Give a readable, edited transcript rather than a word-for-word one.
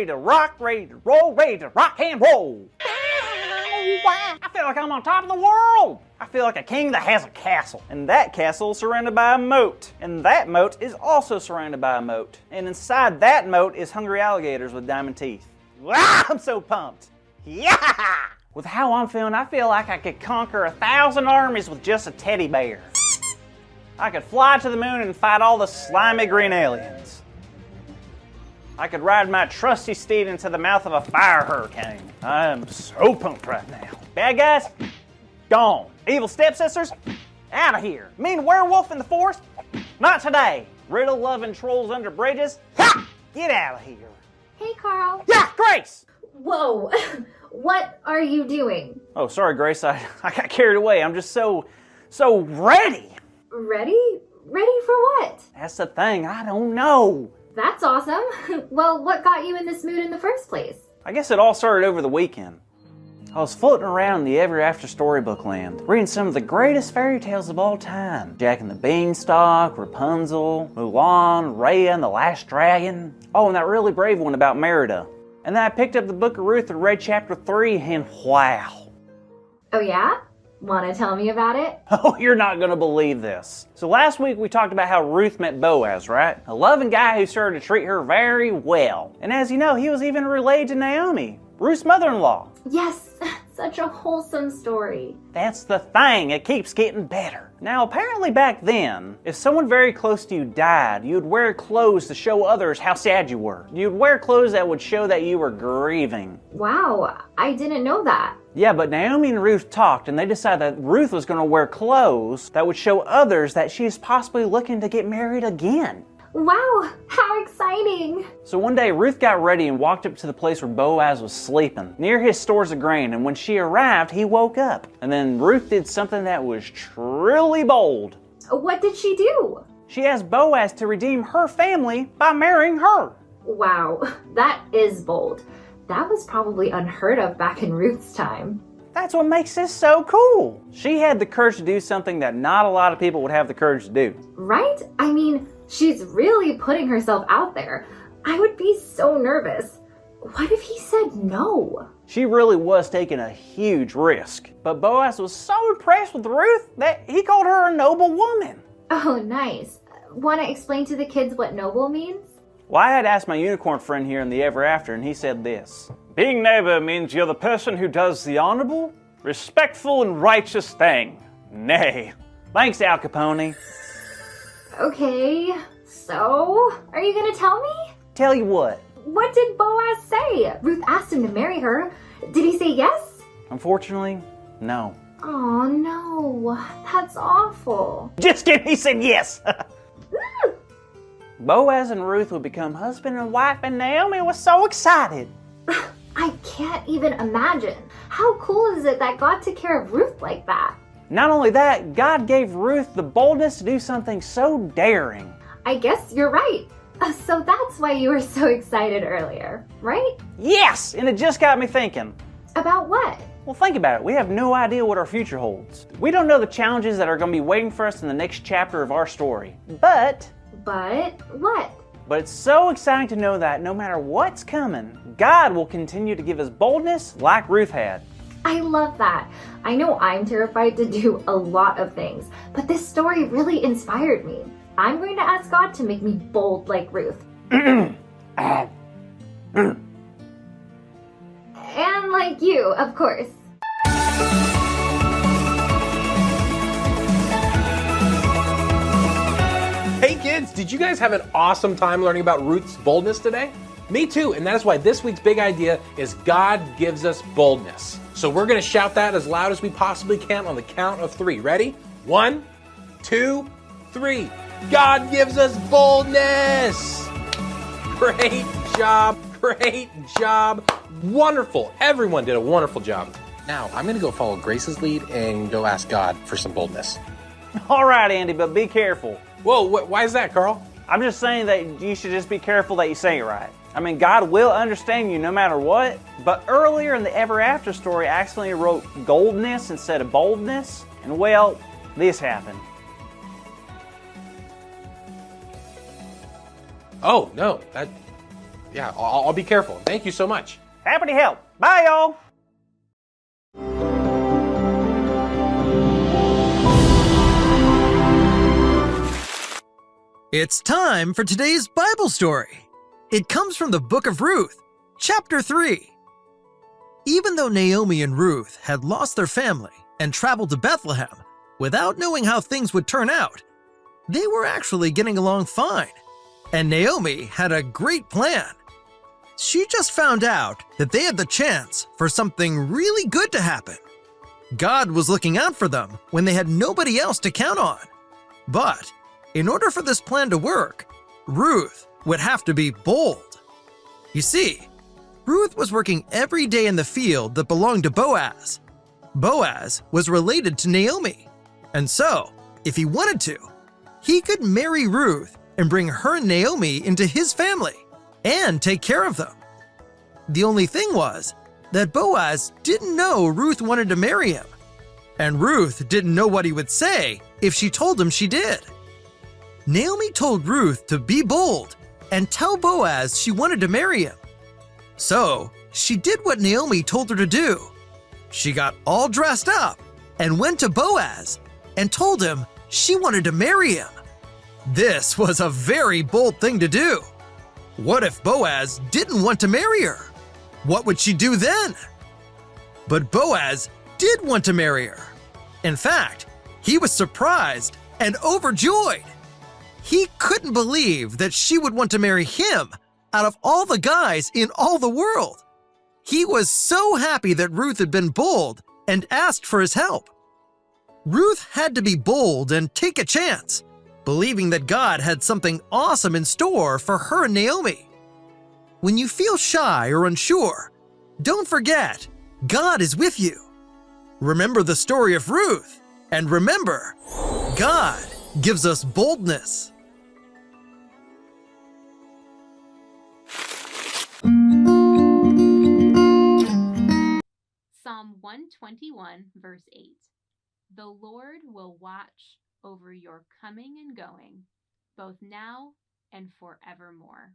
ready to rock, ready to roll, ready to rock and roll. I feel like I'm on top of the world. I feel like a king that has a castle. And that castle is surrounded by a moat. And that moat is also surrounded by a moat. And inside that moat is hungry alligators with diamond teeth. Wow, I'm so pumped. Yeah! With how I'm feeling, I feel like I could conquer 1,000 armies with just a teddy bear. I could fly to the moon and fight all the slimy green aliens. I could ride my trusty steed into the mouth of a fire hurricane. I am so pumped right now. Bad guys, gone. Evil stepsisters, out of here. Mean werewolf in the forest, not today. Riddle-loving trolls under bridges, ha! Get out of here. Hey, Carl. Yeah, Grace! Whoa, what are you doing? Oh, sorry, Grace, I got carried away. I'm just so ready. Ready? Ready for what? That's the thing, I don't know. That's awesome. Well, what got you in this mood in the first place? I guess it all started over the weekend. I was floating around the Ever After storybook land, reading some of the greatest fairy tales of all time. Jack and the Beanstalk, Rapunzel, Mulan, Raya and the Last Dragon. Oh, and that really brave one about Merida. And then I picked up the Book of Ruth and read chapter 3, and wow. Oh yeah? Want to tell me about it? Oh, you're not going to believe this. So last week we talked about how Ruth met Boaz, right? A loving guy who started to treat her very well. And as you know, he was even related to Naomi, Ruth's mother-in-law. Yes, such a wholesome story. That's the thing, it keeps getting better. Now apparently back then, if someone very close to you died, you'd wear clothes to show others how sad you were. You'd wear clothes that would show that you were grieving. Wow, I didn't know that. Yeah, but Naomi and Ruth talked and they decided that Ruth was going to wear clothes that would show others that she's possibly looking to get married again. Wow, how exciting! So one day Ruth got ready and walked up to the place where Boaz was sleeping, near his stores of grain, and when she arrived, he woke up. And then Ruth did something that was truly bold. What did she do? She asked Boaz to redeem her family by marrying her. Wow, that is bold. That was probably unheard of back in Ruth's time. That's what makes this so cool. She had the courage to do something that not a lot of people would have the courage to do. Right? I mean, she's really putting herself out there. I would be so nervous. What if he said no? She really was taking a huge risk. But Boaz was so impressed with Ruth that he called her a noble woman. Oh, nice. Want to explain to the kids what noble means? Well, I had asked my unicorn friend here in the Ever After, and he said this. Being noble means you're the person who does the honorable, respectful, and righteous thing. Nay. Thanks, Al Capone. Okay, so, are you gonna tell me? Tell you what. What did Boaz say? Ruth asked him to marry her. Did he say yes? Unfortunately, no. Oh no, that's awful. Just kidding, he said yes. Boaz and Ruth would become husband and wife, and Naomi was so excited. I can't even imagine. How cool is it that God took care of Ruth like that? Not only that, God gave Ruth the boldness to do something so daring. I guess you're right. So that's why you were so excited earlier, right? Yes, and it just got me thinking. About what? Well, think about it. We have no idea what our future holds. We don't know the challenges that are going to be waiting for us in the next chapter of our story. But What? But it's so exciting to know that no matter what's coming, God will continue to give us boldness like Ruth had. I love that. I know I'm terrified to do a lot of things, but this story really inspired me. I'm going to ask God to make me bold like Ruth. And like you, of course. Hey kids, did you guys have an awesome time learning about Ruth's boldness today? Me too, and that is why this week's big idea is God gives us boldness. So we're gonna shout that as loud as we possibly can on the count of 3. Ready? 1, 2, 3. God gives us boldness! Great job, great job. Wonderful, everyone did a wonderful job. Now, I'm gonna go follow Grace's lead and go ask God for some boldness. All right, Andy, but be careful. Whoa, why is that, Carl? I'm just saying that you should just be careful that you say it right. I mean, God will understand you no matter what, but earlier in the Ever After story, I accidentally wrote goldness instead of boldness, and well, this happened. Oh, no, Yeah, I'll be careful. Thank you so much. Happy to help. Bye, y'all. It's time for today's Bible story. It comes from the book of Ruth, chapter 3. Even though Naomi and Ruth had lost their family and traveled to Bethlehem without knowing how things would turn out, they were actually getting along fine. And Naomi had a great plan. She just found out that they had the chance for something really good to happen. God was looking out for them when they had nobody else to count on. But in order for this plan to work, Ruth would have to be bold. You see, Ruth was working every day in the field that belonged to Boaz. Boaz was related to Naomi, and so, if he wanted to, he could marry Ruth and bring her and Naomi into his family and take care of them. The only thing was that Boaz didn't know Ruth wanted to marry him, and Ruth didn't know what he would say if she told him she did. Naomi told Ruth to be bold and tell Boaz she wanted to marry him. So she did what Naomi told her to do. She got all dressed up and went to Boaz and told him she wanted to marry him. This was a very bold thing to do. What if Boaz didn't want to marry her? What would she do then? But Boaz did want to marry her. In fact, he was surprised and overjoyed. He couldn't believe that she would want to marry him out of all the guys in all the world. He was so happy that Ruth had been bold and asked for his help. Ruth had to be bold and take a chance, believing that God had something awesome in store for her and Naomi. When you feel shy or unsure, don't forget, God is with you. Remember the story of Ruth, and remember, God gives us boldness. Psalm 121, verse 8. The Lord will watch over your coming and going, both now and forevermore.